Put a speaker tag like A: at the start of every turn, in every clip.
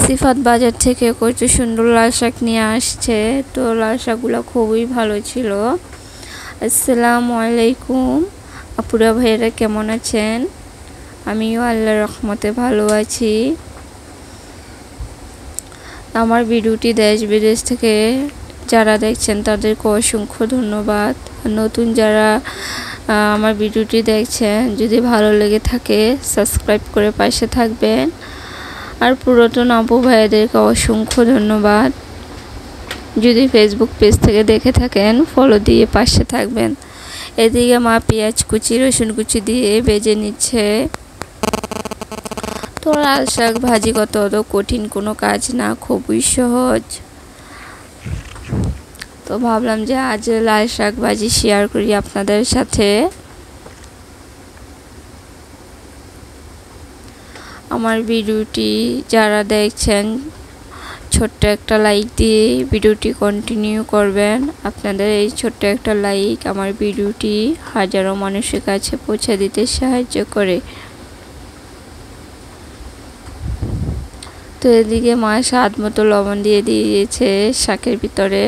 A: সিফাত বাজার থেকে কত সুন্দর লাল শাক নিয়ে আসছে। তো লাল শাকগুলো খুবই ভালো ছিল। আসসালামু আলাইকুম আপুরা ভাইয়েরা, কেমন আছেন? আমিও আল্লাহর রহমতে ভালো আছি। আমার ভিডিওটি দেশ বিদেশ থেকে যারা দেখছেন তাদেরকে অসংখ্য ধন্যবাদ। নতুন যারা আমার ভিডিওটি দেখছেন, যদি ভালো লেগে থাকে সাবস্ক্রাইব করে পাশে থাকবেন। আর পুরাতন আপু ভাইয়াদেরকে অসংখ্য ধন্যবাদ। যদি ফেসবুক পেজ থেকে দেখে থাকেন ফলো দিয়ে পাশে থাকবেন। এদিকে মা পেঁয়াজ কুচি রসুন কুচি দিয়ে ভেজে নিচ্ছে। তো লাল শাক ভাজি কত অত কঠিন কোনো কাজ না, খুবই সহজ। তো ভাবলাম যে আজ লাল শাক ভাজি শেয়ার করি আপনাদের সাথে। আমার ভিডিওটি যারা দেখছেন ছোট্ট একটা লাইক দিয়ে ভিডিওটি কন্টিনিউ করবেন। আপনাদের এই ছোট্ট একটা লাইক আমার ভিডিওটি হাজারো মানুষের কাছে পৌঁছে দিতে সাহায্য করে। তো এদিকে মা স্বাদ মতো লবণ দিয়ে দিয়েছে শাকের ভিতরে।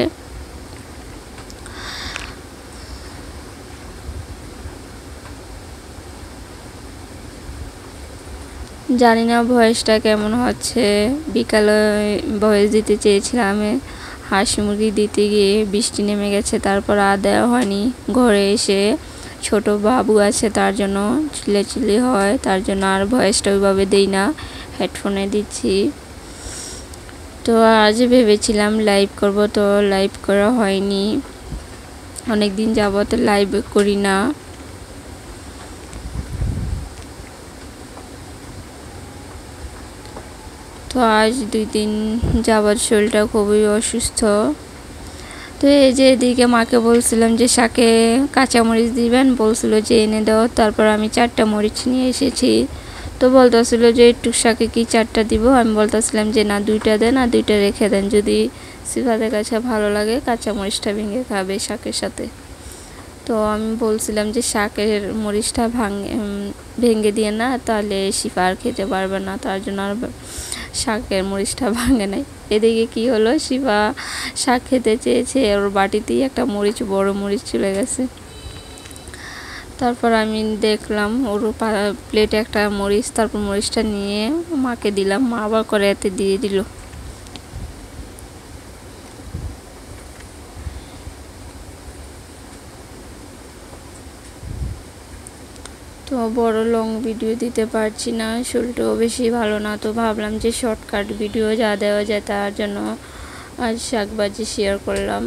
A: জানি না ভয়েসটা কেমন হচ্ছে। বিকালে ভয়েস দিতে চেয়েছিলাম হাঁস মুরগি দিতে গিয়ে বৃষ্টি নেমে গেছে, তারপর আর দেওয়া হয়নি। ঘরে এসে ছোট বাবু আছে, তার জন্য চিল্লাচিল্লি হয়, তার জন্য আর ভয়েসটা ওইভাবে দেই না, হেডফোনে দিচ্ছি। তো আজ ভেবেছিলাম লাইভ করব, তো লাইভ করা হয়নি। অনেক দিন যাবত লাইভ করি না। তো আজ 2 দিন যাবত শরীরটা খুবই অসুস্থ। তো এই যে এদিকে মাকে বলছিলাম যে শাকে কাঁচামরিচ দিবেন, বলছিল যে এনে দাও। তারপর আমি 4টা মরিচ নিয়ে এসেছি। তো বলতেছিল যে একটু শাকে কি 4টা দিব। আমি বলতেছিলাম যে না 2টা দেন, আর 2টা রেখে দেন, যদি সিফাতের কাছে ভালো লাগে কাঁচামরিচটা ভেঙে খাবে শাকের সাথে। তো আমি বলছিলাম যে শাকের মরিচটা ভেঙে দিয়ে না, তাহলে শিফা আর খেতে পারবে না, তার জন্য আর শাকের মরিচটা ভাঙে নাই। এদিকে কি হলো, শিফা শাক খেতে চেয়েছে, ওর বাটিতেই একটা মরিচ, বড় মরিচ চলে গেছে। তারপর আমি দেখলাম ওর প্লেটে একটা মরিচ, তারপর মরিচটা নিয়ে মাকে দিলাম, মা আবার করে এতে দিয়ে দিল। তো বড় লং ভিডিও দিতে পারছি না, শরীরটাও বেশি ভালো না। তো ভাবলাম যে শর্টকাট ভিডিও যা দেওয়া যায় তার জন্য আজ শাক ভাজি শেয়ার করলাম।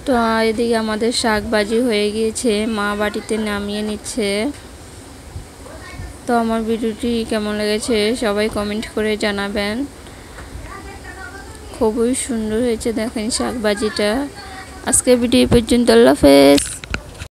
A: তো এদিকে আমাদের শাক ভাজি হয়ে গিয়েছে, মা বাটিতে নামিয়ে নিচ্ছে। তো আমার ভিডিওটি কেমন লেগেছে সবাই কমেন্ট করে জানাবেন। খুবই সুন্দর হয়েছে, দেখেন শাক ভাজিটা। আজকের ভিডিও পর্যন্ত, আল্লাহ হাফেজ।